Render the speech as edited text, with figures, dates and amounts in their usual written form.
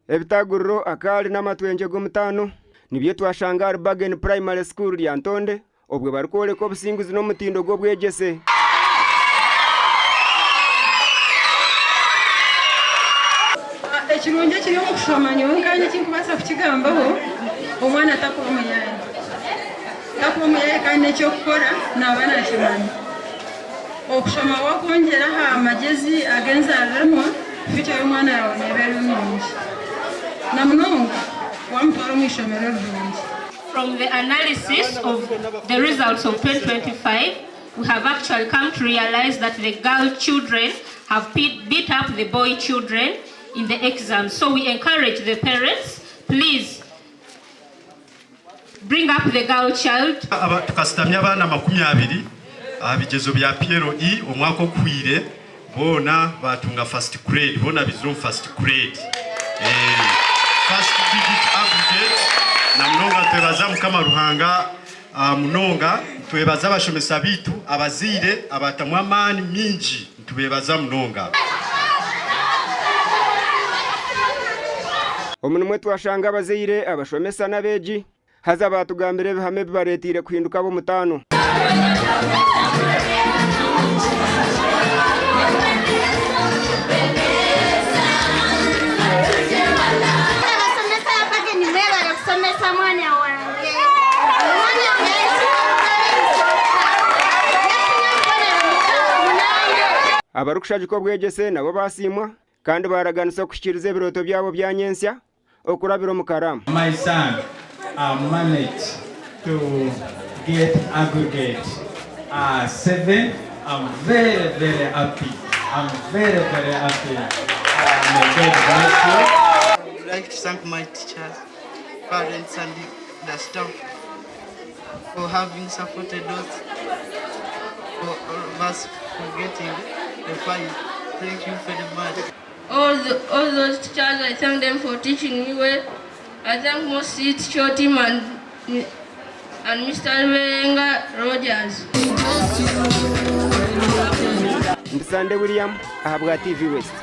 Ebitaguriro akali n'amatwenje g'omutano nibyo twashanga ari Bagen Primary School ya Ntonde obwe barikoreka obusinguzi n'omutindo gw'obwegyese. Ekirungi kiri omu kushoma nyowe nkanye kinkubasa kukigambaho omwana takuba omuyaye. Takuba omuyaye kandi ekyokukora naaba nakimanya. Okushoma wakwongeraho amagezi ag'enzariremu bityo omwana yawe nebeera omulungi. Na munonga wamutwara omu ishomero rirungi. From the analysis of the results of 2025, we have actually come to realize that the girl children have beat up the boy children in the exams. So we encourage the parents, please bring up the girl child. Tukasitamya abana 20 abigezo bya PLE omwaka okwire bona batunga first grade, bona bizuru first grade. First digit aggregate na munonga twebaza mukama Ruhanga munonga twebaza abashomesa bitu abazire abatamwa amani mingi tubebaza munonga. Omuntu mwe twashanga abazire abashomesa n'abeji haza batugambire bihame bibaretire kuhinduka abo mutano. Abarukushaje ko bwegese nabo basimwa kandi baraganisa kushikiriza ebiroto byabo bya nyensya okurabira mu Karama. My son managed to get aggregate 7. I'm very happy. I'm very happy. May God bless you. I would like to thank my teachers, parents and the staff for having supported us, for all of us for getting the fight. Thank you very much. All those teachers, I thank them for teaching me well. I thank Mosit Shotim and Mr. Wenga Rogers. Ndisande William ahabwa TV West.